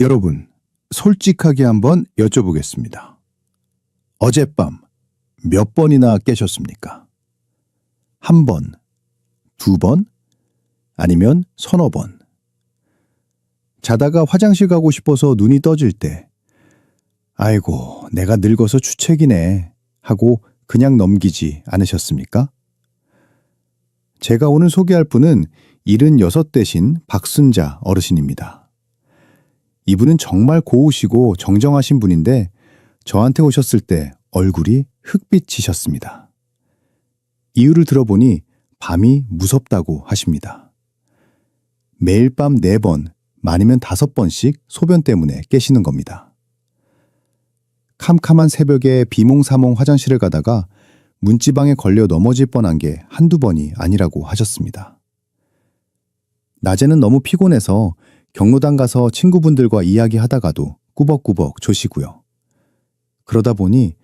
여러분, 솔직하게 한번 여쭤보겠습니다. 어젯밤 몇 번이나 깨셨습니까? 한 번, 두 번, 아니면 서너 번. 자다가 화장실 가고 싶어서 눈이 떠질 때, 아이고, 내가 늙어서 주책이네 하고 그냥 넘기지 않으셨습니까? 제가 오늘 소개할 분은 76 대신 박순자 어르신입니다. 이분은 정말 고우시고 정정하신 분인데 저한테 오셨을 때 얼굴이 흑빛이셨습니다. 이유를 들어보니 밤이 무섭다고 하십니다. 매일 밤 4번, 많으면 5번씩 소변 때문에 깨시는 겁니다. 캄캄한 새벽에 비몽사몽 화장실을 가다가 문지방에 걸려 넘어질 뻔한 게 한두 번이 아니라고 하셨습니다. 낮에는 너무 피곤해서 경로당 가서 친구분들과 이야기하다가도 꾸벅꾸벅 조시고요. 그러다 보니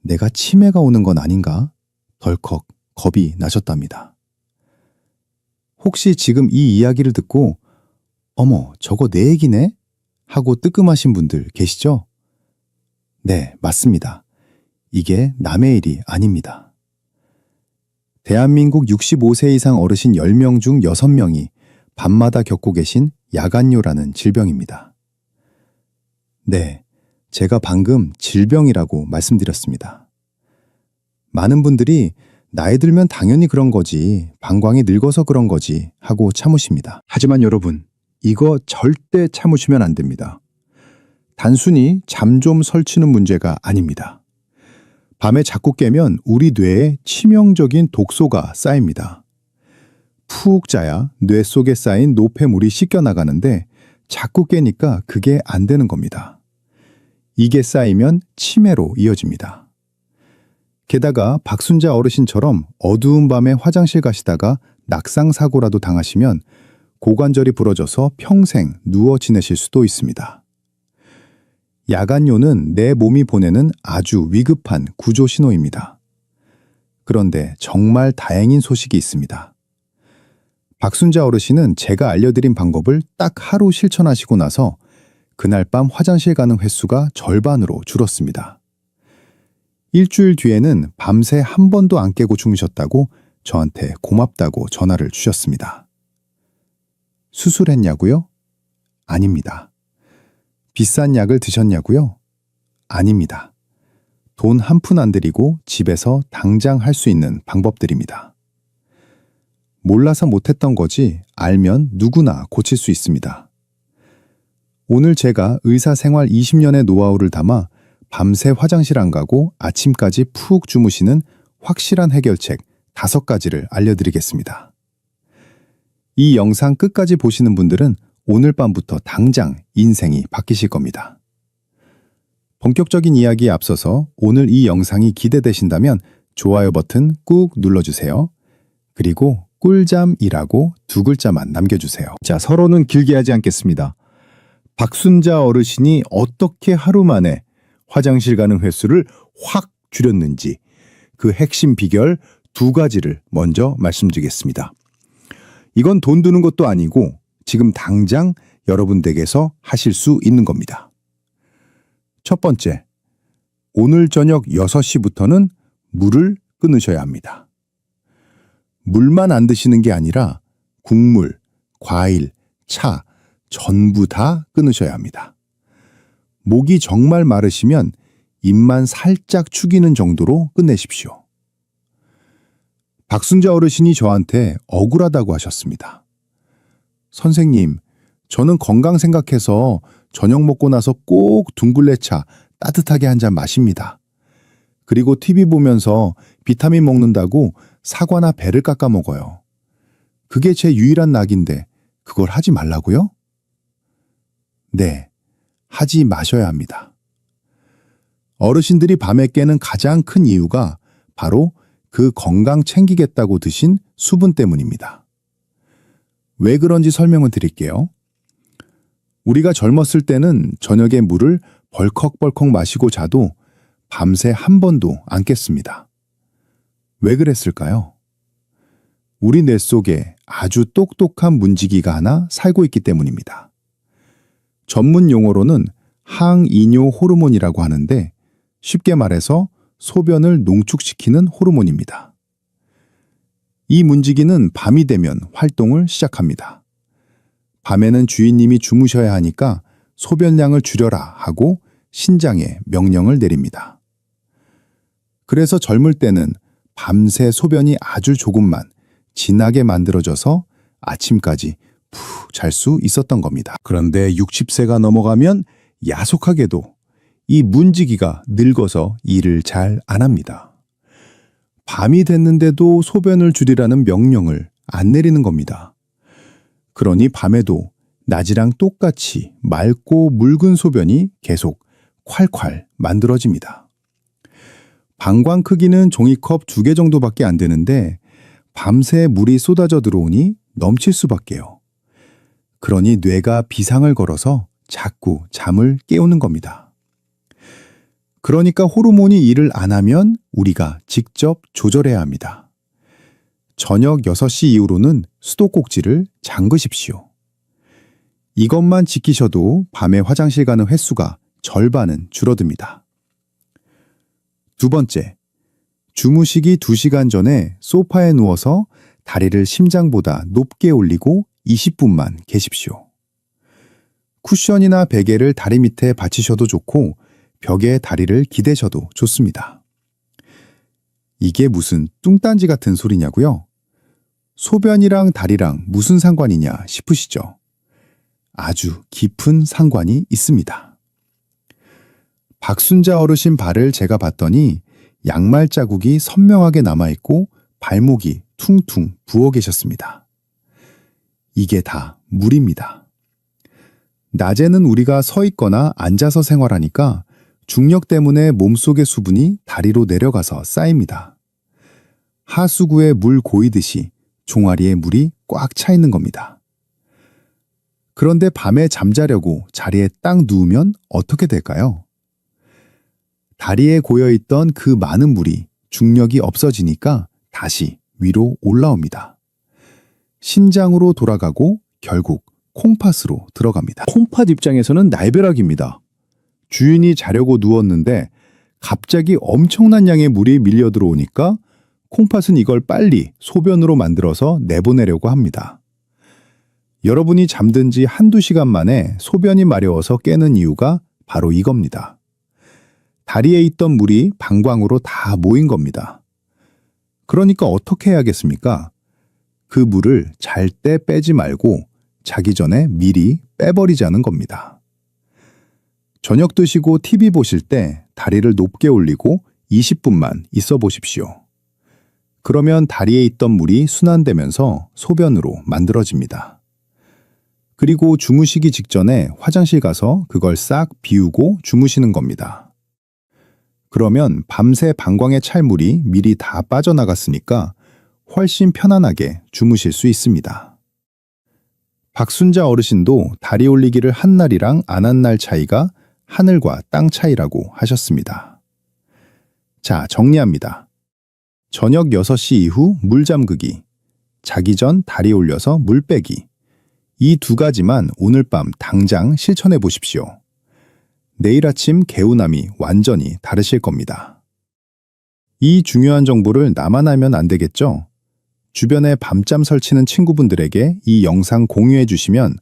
내가 치매가 오는 건 아닌가? 덜컥 겁이 나셨답니다. 혹시 지금 이 이야기를 듣고 어머, 저거 내 얘기네? 하고 뜨끔하신 분들 계시죠? 네, 맞습니다. 이게 남의 일이 아닙니다. 대한민국 65세 이상 어르신 10명 중 6명이 밤마다 겪고 계신 야간뇨라는 질병입니다. 네, 제가 방금 질병이라고 말씀드렸습니다. 많은 분들이 나이 들면 당연히 그런 거지, 방광이 늙어서 그런 거지 하고 참으십니다. 하지만 여러분, 이거 절대 참으시면 안 됩니다. 단순히 잠 좀 설치는 문제가 아닙니다. 밤에 자꾸 깨면 우리 뇌에 치명적인 독소가 쌓입니다. 푹 자야 뇌 속에 쌓인 노폐물이 씻겨나가는데 자꾸 깨니까 그게 안 되는 겁니다. 이게 쌓이면 치매로 이어집니다. 게다가 박순자 어르신처럼 어두운 밤에 화장실 가시다가 낙상사고라도 당하시면 고관절이 부러져서 평생 누워 지내실 수도 있습니다. 야간뇨는 내 몸이 보내는 아주 위급한 구조 신호입니다. 그런데 정말 다행인 소식이 있습니다. 박순자 어르신은 제가 알려드린 방법을 딱 하루 실천하시고 나서 그날 밤 화장실 가는 횟수가 절반으로 줄었습니다. 일주일 뒤에는 밤새 한 번도 안 깨고 주무셨다고 저한테 고맙다고 전화를 주셨습니다. 수술했냐고요? 아닙니다. 비싼 약을 드셨냐고요? 아닙니다. 돈 한 푼 안 들이고 집에서 당장 할 수 있는 방법들입니다. 몰라서 못했던 거지 알면 누구나 고칠 수 있습니다. 오늘 제가 의사 생활 20년의 노하우를 담아 밤새 화장실 안 가고 아침까지 푹 주무시는 확실한 해결책 5가지를 알려드리겠습니다. 이 영상 끝까지 보시는 분들은 오늘 밤부터 당장 인생이 바뀌실 겁니다. 본격적인 이야기에 앞서서 오늘 이 영상이 기대되신다면 좋아요 버튼 꾹 눌러주세요. 그리고 꿀잠이라고 2글자만 남겨주세요. 자, 서로는 길게 하지 않겠습니다. 박순자 어르신이 어떻게 하루 만에 화장실 가는 횟수를 확 줄였는지 그 핵심 비결 2가지를 먼저 말씀드리겠습니다. 이건 돈 드는 것도 아니고 지금 당장 여러분 댁에서 하실 수 있는 겁니다. 첫 번째, 오늘 저녁 6시부터는 물을 끊으셔야 합니다. 물만 안 드시는 게 아니라 국물, 과일, 차 전부 다 끊으셔야 합니다. 목이 정말 마르시면 입만 살짝 축이는 정도로 끝내십시오. 박순자 어르신이 저한테 억울하다고 하셨습니다. 선생님, 저는 건강 생각해서 저녁 먹고 나서 꼭 둥글레차 따뜻하게 한 잔 마십니다. 그리고 TV 보면서 비타민 먹는다고 사과나 배를 깎아 먹어요. 그게 제 유일한 낙인데 그걸 하지 말라고요? 네, 하지 마셔야 합니다. 어르신들이 밤에 깨는 가장 큰 이유가 바로 그 건강 챙기겠다고 드신 수분 때문입니다. 왜 그런지 설명을 드릴게요. 우리가 젊었을 때는 저녁에 물을 벌컥벌컥 마시고 자도 밤새 한 번도 안 깼습니다. 왜 그랬을까요? 우리 뇌 속에 아주 똑똑한 문지기가 하나 살고 있기 때문입니다. 전문 용어로는 항이뇨 호르몬이라고 하는데 쉽게 말해서 소변을 농축시키는 호르몬입니다. 이 문지기는 밤이 되면 활동을 시작합니다. 밤에는 주인님이 주무셔야 하니까 소변량을 줄여라 하고 신장에 명령을 내립니다. 그래서 젊을 때는 밤새 소변이 아주 조금만 진하게 만들어져서 아침까지 푹 잘 수 있었던 겁니다. 그런데 60세가 넘어가면 야속하게도 이 문지기가 늙어서 일을 잘 안 합니다. 밤이 됐는데도 소변을 줄이라는 명령을 안 내리는 겁니다. 그러니 밤에도 낮이랑 똑같이 맑고 묽은 소변이 계속 콸콸 만들어집니다. 방광 크기는 종이컵 2개 정도밖에 안 되는데 밤새 물이 쏟아져 들어오니 넘칠 수밖에요. 그러니 뇌가 비상을 걸어서 자꾸 잠을 깨우는 겁니다. 그러니까 호르몬이 일을 안 하면 우리가 직접 조절해야 합니다. 저녁 6시 이후로는 수도꼭지를 잠그십시오. 이것만 지키셔도 밤에 화장실 가는 횟수가 절반은 줄어듭니다. 두 번째, 주무시기 2시간 전에 소파에 누워서 다리를 심장보다 높게 올리고 20분만 계십시오. 쿠션이나 베개를 다리 밑에 받치셔도 좋고 벽에 다리를 기대셔도 좋습니다. 이게 무슨 뚱딴지 같은 소리냐고요? 소변이랑 다리랑 무슨 상관이냐 싶으시죠? 아주 깊은 상관이 있습니다. 박순자 어르신 발을 제가 봤더니 양말 자국이 선명하게 남아있고 발목이 퉁퉁 부어 계셨습니다. 이게 다 물입니다. 낮에는 우리가 서 있거나 앉아서 생활하니까 중력 때문에 몸속의 수분이 다리로 내려가서 쌓입니다. 하수구에 물 고이듯이 종아리에 물이 꽉 차 있는 겁니다. 그런데 밤에 잠자려고 자리에 딱 누우면 어떻게 될까요? 다리에 고여있던 그 많은 물이 중력이 없어지니까 다시 위로 올라옵니다. 신장으로 돌아가고 결국 콩팥으로 들어갑니다. 콩팥 입장에서는 날벼락입니다. 주인이 자려고 누웠는데 갑자기 엄청난 양의 물이 밀려 들어오니까 콩팥은 이걸 빨리 소변으로 만들어서 내보내려고 합니다. 여러분이 잠든 지 1~2시간 만에 소변이 마려워서 깨는 이유가 바로 이겁니다. 다리에 있던 물이 방광으로 다 모인 겁니다. 그러니까 어떻게 해야겠습니까? 그 물을 잘 때 빼지 말고 자기 전에 미리 빼버리자는 겁니다. 저녁 드시고 TV 보실 때 다리를 높게 올리고 20분만 있어 보십시오. 그러면 다리에 있던 물이 순환되면서 소변으로 만들어집니다. 그리고 주무시기 직전에 화장실 가서 그걸 싹 비우고 주무시는 겁니다. 그러면 밤새 방광에 찰 물이 미리 다 빠져나갔으니까 훨씬 편안하게 주무실 수 있습니다. 박순자 어르신도 다리 올리기를 한 날이랑 안 한 날 차이가 하늘과 땅 차이라고 하셨습니다. 자, 정리합니다. 저녁 6시 이후 물 잠그기, 자기 전 다리 올려서 물 빼기. 이 2가지만 오늘 밤 당장 실천해 보십시오. 내일 아침 개운함이 완전히 다르실 겁니다. 이 중요한 정보를 나만 알면 안 되겠죠? 주변에 밤잠 설치는 친구분들에게 이 영상 공유해 주시면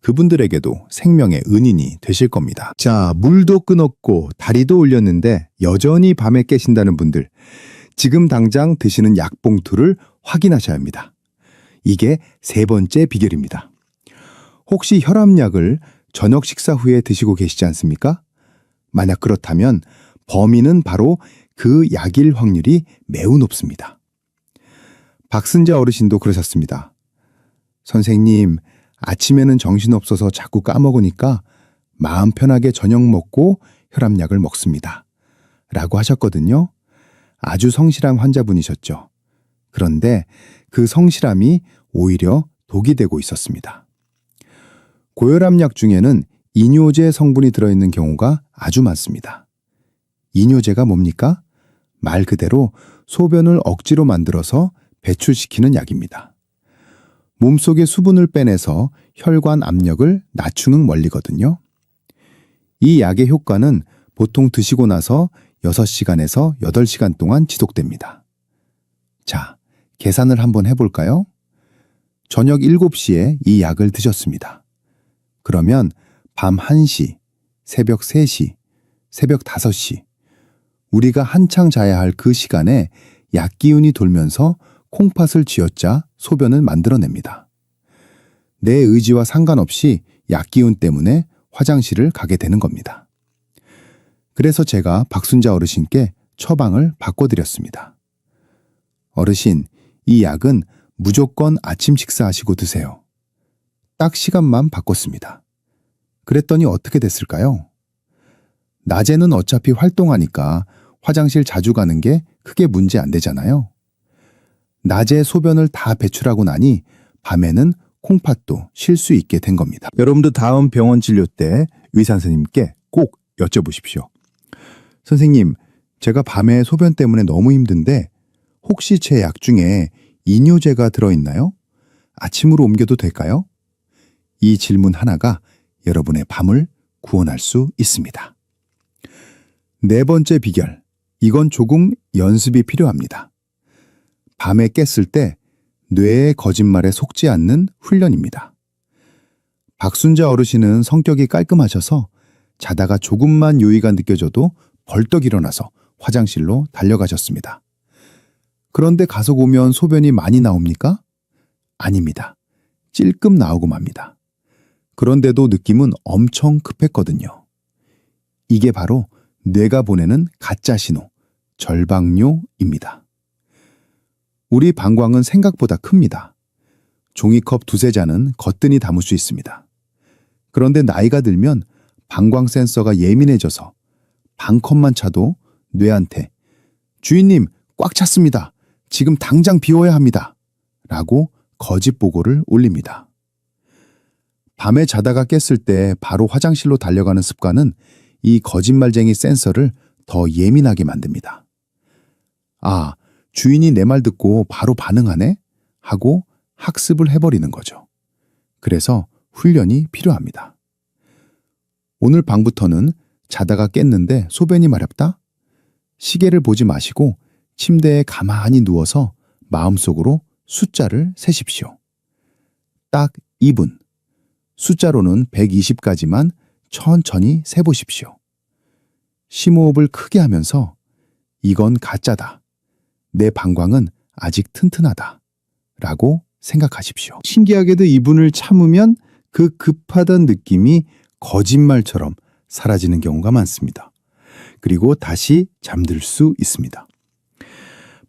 그분들에게도 생명의 은인이 되실 겁니다. 자, 물도 끊었고 다리도 올렸는데 여전히 밤에 깨신다는 분들, 지금 당장 드시는 약봉투를 확인하셔야 합니다. 이게 3번째 비결입니다. 혹시 혈압약을 저녁 식사 후에 드시고 계시지 않습니까? 만약 그렇다면 범인은 바로 그 약일 확률이 매우 높습니다. 박순자 어르신도 그러셨습니다. 선생님, 아침에는 정신없어서 자꾸 까먹으니까 마음 편하게 저녁 먹고 혈압약을 먹습니다. 라고 하셨거든요. 아주 성실한 환자분이셨죠. 그런데 그 성실함이 오히려 독이 되고 있었습니다. 고혈압약 중에는 이뇨제 성분이 들어있는 경우가 아주 많습니다. 이뇨제가 뭡니까? 말 그대로 소변을 억지로 만들어서 배출시키는 약입니다. 몸속의 수분을 빼내서 혈관 압력을 낮추는 원리거든요. 이 약의 효과는 보통 드시고 나서 6시간에서 8시간 동안 지속됩니다. 자, 계산을 한번 해볼까요? 저녁 7시에 이 약을 드셨습니다. 그러면 밤 1시, 새벽 3시, 새벽 5시, 우리가 한창 자야 할 그 시간에 약 기운이 돌면서 콩팥을 쥐어짜 소변을 만들어냅니다. 내 의지와 상관없이 약 기운 때문에 화장실을 가게 되는 겁니다. 그래서 제가 박순자 어르신께 처방을 바꿔드렸습니다. 어르신, 이 약은 무조건 아침 식사하시고 드세요. 딱 시간만 바꿨습니다. 그랬더니 어떻게 됐을까요? 낮에는 어차피 활동하니까 화장실 자주 가는 게 크게 문제 안 되잖아요. 낮에 소변을 다 배출하고 나니 밤에는 콩팥도 쉴 수 있게 된 겁니다. 여러분도 다음 병원 진료 때 의사 선생님께 꼭 여쭤보십시오. 선생님, 제가 밤에 소변 때문에 너무 힘든데 혹시 제 약 중에 이뇨제가 들어있나요? 아침으로 옮겨도 될까요? 이 질문 하나가 여러분의 밤을 구원할 수 있습니다. 네 번째 비결, 이건 조금 연습이 필요합니다. 밤에 깼을 때 뇌의 거짓말에 속지 않는 훈련입니다. 박순자 어르신은 성격이 깔끔하셔서 자다가 조금만 요의가 느껴져도 벌떡 일어나서 화장실로 달려가셨습니다. 그런데 가서 보면 소변이 많이 나옵니까? 아닙니다. 찔끔 나오고 맙니다. 그런데도 느낌은 엄청 급했거든요. 이게 바로 뇌가 보내는 가짜 신호, 절박뇨입니다. 우리 방광은 생각보다 큽니다. 종이컵 두세 잔은 거뜬히 담을 수 있습니다. 그런데 나이가 들면 방광 센서가 예민해져서 반컵만 차도 뇌한테 주인님 꽉 찼습니다. 지금 당장 비워야 합니다. 라고 거짓 보고를 올립니다. 밤에 자다가 깼을 때 바로 화장실로 달려가는 습관은 이 거짓말쟁이 센서를 더 예민하게 만듭니다. 아, 주인이 내 말 듣고 바로 반응하네? 하고 학습을 해버리는 거죠. 그래서 훈련이 필요합니다. 오늘 밤부터는 자다가 깼는데 소변이 마렵다? 시계를 보지 마시고 침대에 가만히 누워서 마음속으로 숫자를 세십시오. 딱 2분. 숫자로는 120까지만 천천히 세보십시오. 심호흡을 크게 하면서 이건 가짜다. 내 방광은 아직 튼튼하다. 라고 생각하십시오. 신기하게도 2분을 참으면 그 급하던 느낌이 거짓말처럼 사라지는 경우가 많습니다. 그리고 다시 잠들 수 있습니다.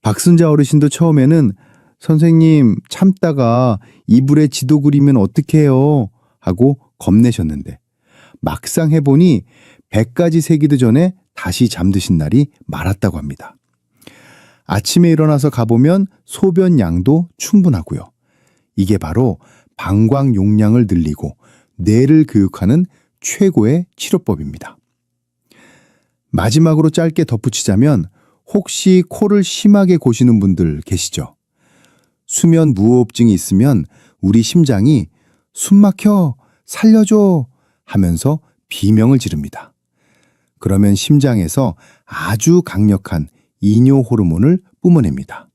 박순자 어르신도 처음에는 선생님 참다가 이불에 지도 그리면 어떡해요? 하고 겁내셨는데 막상 해보니 100가지 새기도 전에 다시 잠드신 날이 많았다고 합니다. 아침에 일어나서 가보면 소변 양도 충분하고요. 이게 바로 방광 용량을 늘리고 뇌를 교육하는 최고의 치료법입니다. 마지막으로 짧게 덧붙이자면 혹시 코를 심하게 고시는 분들 계시죠? 수면 무호흡증이 있으면 우리 심장이 숨 막혀 살려줘 하면서 비명을 지릅니다. 그러면 심장에서 아주 강력한 이뇨 호르몬을 뿜어냅니다.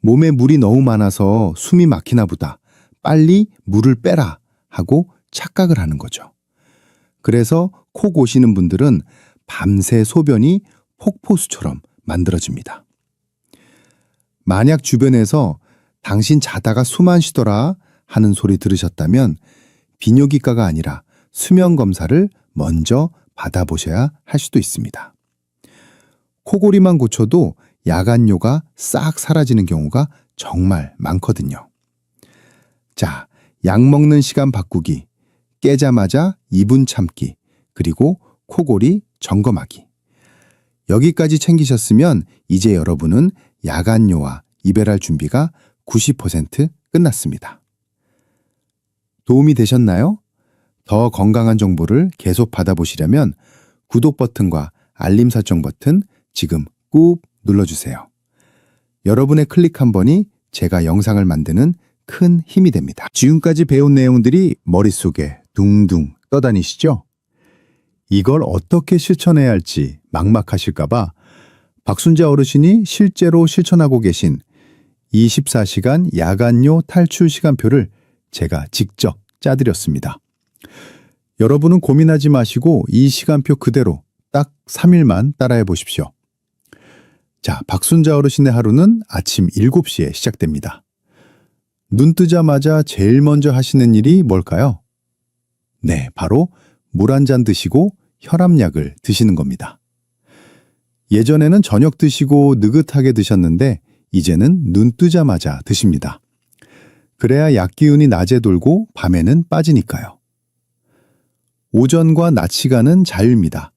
몸에 물이 너무 많아서 숨이 막히나 보다. 빨리 물을 빼라 하고 착각을 하는 거죠. 그래서 코 고시는 분들은 밤새 소변이 폭포수처럼 만들어집니다. 만약 주변에서 당신 자다가 숨 안 쉬더라 하는 소리 들으셨다면 비뇨기과가 아니라 수면 검사를 먼저 받아보셔야 할 수도 있습니다. 코골이만 고쳐도 야간뇨가 싹 사라지는 경우가 정말 많거든요. 자, 약 먹는 시간 바꾸기, 깨자마자 2분 참기, 그리고 코골이 점검하기. 여기까지 챙기셨으면 이제 여러분은 야간뇨와 이별할 준비가 90% 끝났습니다. 도움이 되셨나요? 더 건강한 정보를 계속 받아보시려면 구독 버튼과 알림 설정 버튼 지금 꾹 눌러주세요. 여러분의 클릭 한 번이 제가 영상을 만드는 큰 힘이 됩니다. 지금까지 배운 내용들이 머릿속에 둥둥 떠다니시죠? 이걸 어떻게 실천해야 할지 막막하실까봐 박순재 어르신이 실제로 실천하고 계신 24시간 야간요 탈출 시간표를 제가 직접 짜드렸습니다. 여러분은 고민하지 마시고 이 시간표 그대로 딱 3일만 따라해 보십시오. 자, 박순재 어르신의 하루는 아침 7시에 시작됩니다. 눈 뜨자마자 제일 먼저 하시는 일이 뭘까요? 네, 바로 물 한 잔 드시고 혈압약을 드시는 겁니다. 예전에는 저녁 드시고 느긋하게 드셨는데 이제는 눈 뜨자마자 드십니다. 그래야 약 기운이 낮에 돌고 밤에는 빠지니까요. 오전과 낮 시간은 자유입니다.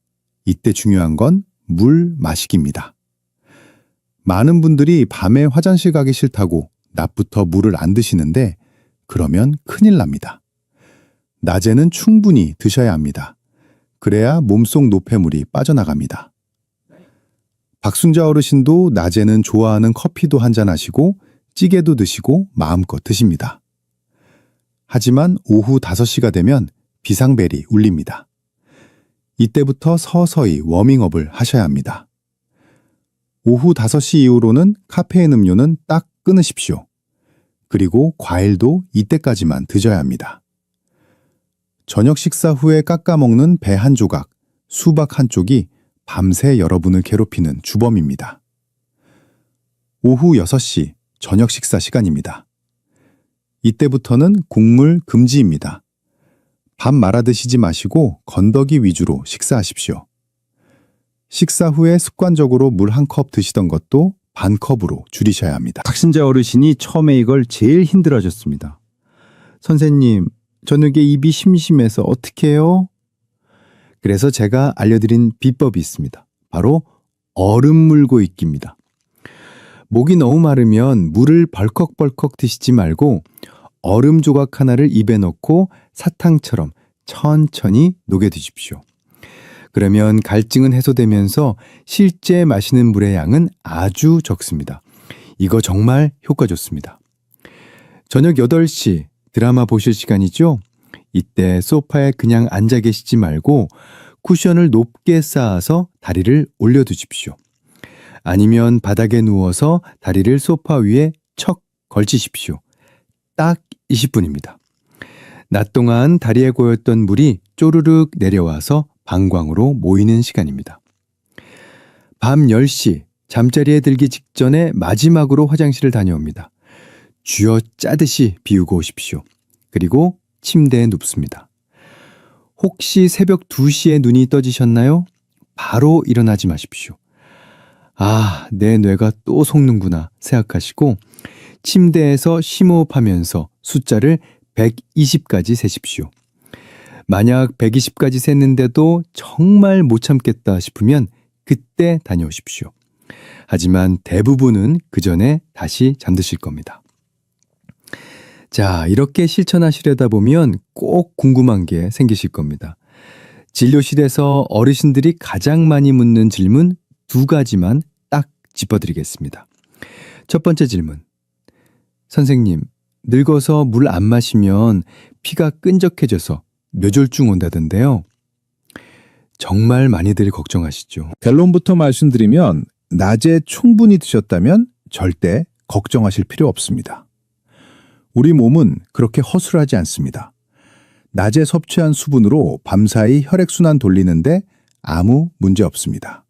이때 중요한 건 물 마시기입니다. 많은 분들이 밤에 화장실 가기 싫다고 낮부터 물을 안 드시는데 그러면 큰일 납니다. 낮에는 충분히 드셔야 합니다. 그래야 몸속 노폐물이 빠져나갑니다. 박순재 어르신도 낮에는 좋아하는 커피도 한잔 하시고 찌개도 드시고 마음껏 드십니다. 하지만 오후 5시가 되면 비상벨이 울립니다. 이때부터 서서히 워밍업을 하셔야 합니다. 오후 5시 이후로는 카페인 음료는 딱 끊으십시오. 그리고 과일도 이때까지만 드셔야 합니다. 저녁 식사 후에 깎아 먹는 배 한 조각, 수박 한 쪽이 밤새 여러분을 괴롭히는 주범입니다. 오후 6시 저녁 식사 시간입니다. 이때부터는 국물 금지입니다. 밥 말아 드시지 마시고 건더기 위주로 식사하십시오. 식사 후에 습관적으로 물 한 컵 드시던 것도 반 컵으로 줄이셔야 합니다. 박순재 어르신이 처음에 이걸 제일 힘들어하셨습니다. 선생님, 저녁에 입이 심심해서 어떻게 해요? 그래서 제가 알려드린 비법이 있습니다. 바로 얼음 물고 있기입니다. 목이 너무 마르면 물을 벌컥벌컥 드시지 말고 얼음 조각 하나를 입에 넣고 사탕처럼 천천히 녹여 드십시오. 그러면 갈증은 해소되면서 실제 마시는 물의 양은 아주 적습니다. 이거 정말 효과 좋습니다. 저녁 8시 드라마 보실 시간이죠? 이때 소파에 그냥 앉아 계시지 말고 쿠션을 높게 쌓아서 다리를 올려두십시오. 아니면 바닥에 누워서 다리를 소파 위에 척 걸치십시오. 딱 20분입니다. 낮 동안 다리에 고였던 물이 쪼르륵 내려와서 방광으로 모이는 시간입니다. 밤 10시 잠자리에 들기 직전에 마지막으로 화장실을 다녀옵니다. 쥐어 짜듯이 비우고 오십시오. 그리고 침대에 눕습니다. 혹시 새벽 2시에 눈이 떠지셨나요? 바로 일어나지 마십시오. 아, 내 뇌가 또 속는구나 생각하시고 침대에서 심호흡하면서 숫자를 120까지 세십시오. 만약 120까지 셌는데도 정말 못 참겠다 싶으면 그때 다녀오십시오. 하지만 대부분은 그 전에 다시 잠드실 겁니다. 자, 이렇게 실천하시려다 보면 꼭 궁금한 게 생기실 겁니다. 진료실에서 어르신들이 가장 많이 묻는 질문 2가지만 딱 짚어드리겠습니다. 첫 번째 질문. 선생님, 늙어서 물 안 마시면 피가 끈적해져서 뇌졸중 온다던데요. 정말 많이들 걱정하시죠. 결론부터 말씀드리면 낮에 충분히 드셨다면 절대 걱정하실 필요 없습니다. 우리 몸은 그렇게 허술하지 않습니다. 낮에 섭취한 수분으로 밤사이 혈액순환 돌리는데 아무 문제 없습니다.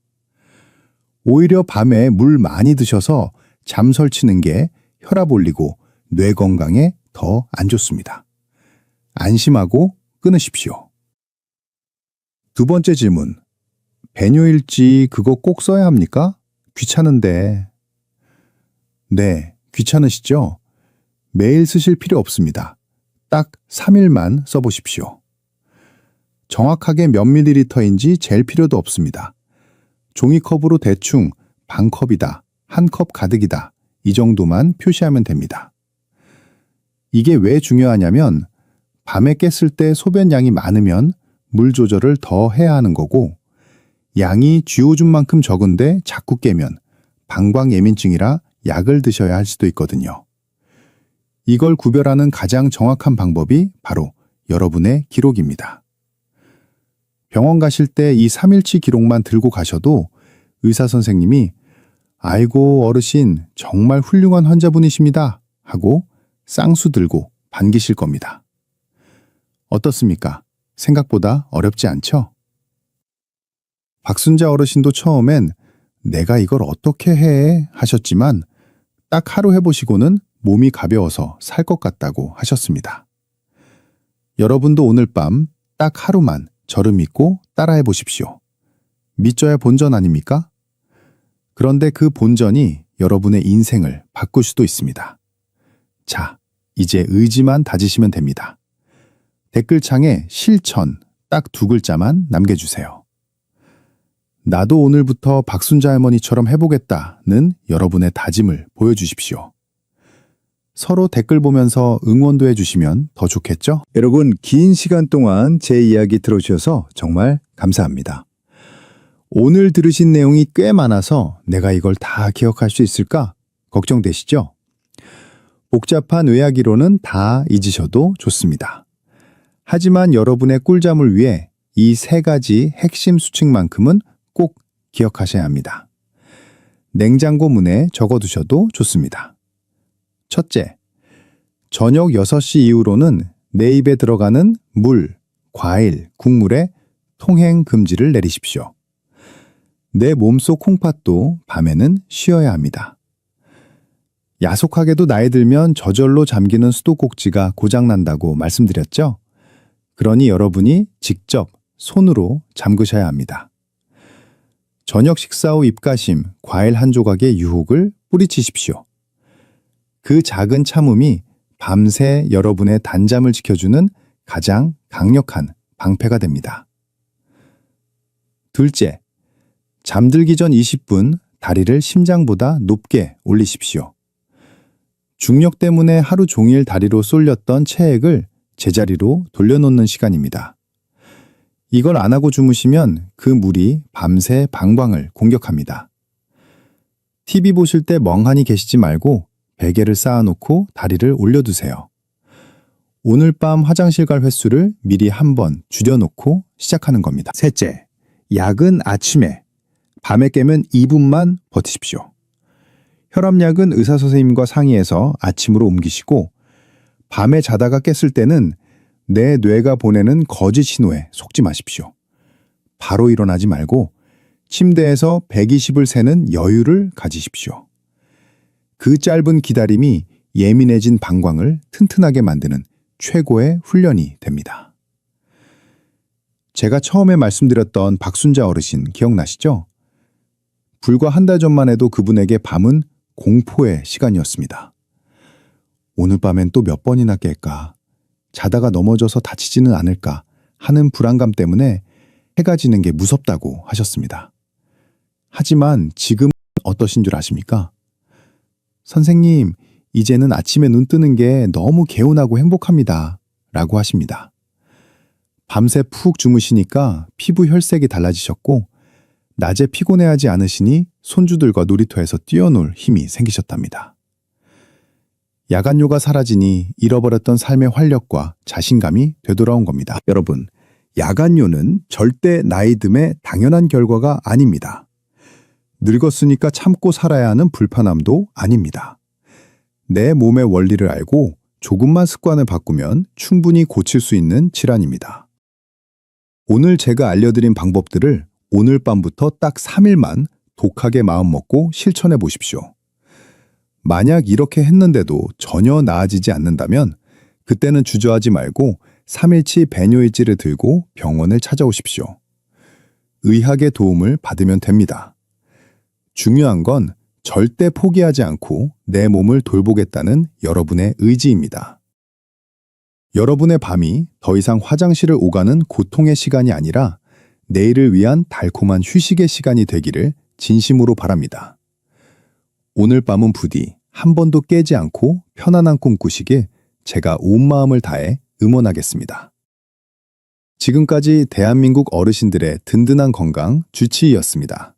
오히려 밤에 물 많이 드셔서 잠 설치는 게 혈압 올리고 뇌 건강에 더 안 좋습니다. 안심하고 끊으십시오. 두 번째 질문. 배뇨일지 그거 꼭 써야 합니까? 귀찮은데. 네, 귀찮으시죠? 매일 쓰실 필요 없습니다. 딱 3일만 써보십시오. 정확하게 몇 밀리리터인지 잴 필요도 없습니다. 종이컵으로 대충 반 컵이다, 한 컵 가득이다, 이 정도만 표시하면 됩니다. 이게 왜 중요하냐면 밤에 깼을 때 소변 양이 많으면 물 조절을 더 해야 하는 거고 양이 쥐오줌만큼 적은데 자꾸 깨면 방광 예민증이라 약을 드셔야 할 수도 있거든요. 이걸 구별하는 가장 정확한 방법이 바로 여러분의 기록입니다. 병원 가실 때 이 3일치 기록만 들고 가셔도 의사 선생님이 아이고 어르신 정말 훌륭한 환자분이십니다 하고 쌍수 들고 반기실 겁니다. 어떻습니까? 생각보다 어렵지 않죠? 박순자 어르신도 처음엔 내가 이걸 어떻게 해 하셨지만 딱 하루 해보시고는 몸이 가벼워서 살 것 같다고 하셨습니다. 여러분도 오늘 밤 딱 하루만 저를 믿고 따라해 보십시오. 믿져야 본전 아닙니까? 그런데 그 본전이 여러분의 인생을 바꿀 수도 있습니다. 자, 이제 의지만 다지시면 됩니다. 댓글창에 실천 딱 2글자만 남겨주세요. 나도 오늘부터 박순자 할머니처럼 해보겠다는 여러분의 다짐을 보여주십시오. 서로 댓글 보면서 응원도 해주시면 더 좋겠죠? 여러분, 긴 시간 동안 제 이야기 들어주셔서 정말 감사합니다. 오늘 들으신 내용이 꽤 많아서 내가 이걸 다 기억할 수 있을까 걱정되시죠? 복잡한 의학이론은 다 잊으셔도 좋습니다. 하지만 여러분의 꿀잠을 위해 이 3가지 핵심 수칙만큼은 꼭 기억하셔야 합니다. 냉장고 문에 적어두셔도 좋습니다. 첫째, 저녁 6시 이후로는 내 입에 들어가는 물, 과일, 국물에 통행 금지를 내리십시오. 내 몸속 콩팥도 밤에는 쉬어야 합니다. 야속하게도 나이 들면 저절로 잠기는 수도꼭지가 고장난다고 말씀드렸죠? 그러니 여러분이 직접 손으로 잠그셔야 합니다. 저녁 식사 후 입가심, 과일 한 조각의 유혹을 뿌리치십시오. 그 작은 참음이 밤새 여러분의 단잠을 지켜주는 가장 강력한 방패가 됩니다. 둘째, 잠들기 전 20분 다리를 심장보다 높게 올리십시오. 중력 때문에 하루 종일 다리로 쏠렸던 체액을 제자리로 돌려놓는 시간입니다. 이걸 안 하고 주무시면 그 물이 밤새 방광을 공격합니다. TV 보실 때 멍하니 계시지 말고 베개를 쌓아놓고 다리를 올려두세요. 오늘 밤 화장실 갈 횟수를 미리 한번 줄여놓고 시작하는 겁니다. 셋째, 약은 아침에, 밤에 깨면 2분만 버티십시오. 혈압약은 의사 선생님과 상의해서 아침으로 옮기시고 밤에 자다가 깼을 때는 내 뇌가 보내는 거짓 신호에 속지 마십시오. 바로 일어나지 말고 침대에서 120을 세는 여유를 가지십시오. 그 짧은 기다림이 예민해진 방광을 튼튼하게 만드는 최고의 훈련이 됩니다. 제가 처음에 말씀드렸던 박순자 어르신 기억나시죠? 불과 한 달 전만 해도 그분에게 밤은 공포의 시간이었습니다. 오늘 밤엔 또 몇 번이나 깰까? 자다가 넘어져서 다치지는 않을까 하는 불안감 때문에 해가 지는 게 무섭다고 하셨습니다. 하지만 지금은 어떠신 줄 아십니까? 선생님, 이제는 아침에 눈 뜨는 게 너무 개운하고 행복합니다. 라고 하십니다. 밤새 푹 주무시니까 피부 혈색이 달라지셨고 낮에 피곤해하지 않으시니 손주들과 놀이터에서 뛰어놀 힘이 생기셨답니다. 야간요가 사라지니 잃어버렸던 삶의 활력과 자신감이 되돌아온 겁니다. 여러분, 야간요는 절대 나이듦의 당연한 결과가 아닙니다. 늙었으니까 참고 살아야 하는 불편함도 아닙니다. 내 몸의 원리를 알고 조금만 습관을 바꾸면 충분히 고칠 수 있는 질환입니다. 오늘 제가 알려드린 방법들을 오늘 밤부터 딱 3일만 독하게 마음먹고 실천해 보십시오. 만약 이렇게 했는데도 전혀 나아지지 않는다면 그때는 주저하지 말고 3일치 배뇨일지를 들고 병원을 찾아오십시오. 의학의 도움을 받으면 됩니다. 중요한 건 절대 포기하지 않고 내 몸을 돌보겠다는 여러분의 의지입니다. 여러분의 밤이 더 이상 화장실을 오가는 고통의 시간이 아니라 내일을 위한 달콤한 휴식의 시간이 되기를 진심으로 바랍니다. 오늘 밤은 부디 한 번도 깨지 않고 편안한 꿈 꾸시길 제가 온 마음을 다해 응원하겠습니다. 지금까지 대한민국 어르신들의 든든한 건강 주치의였습니다.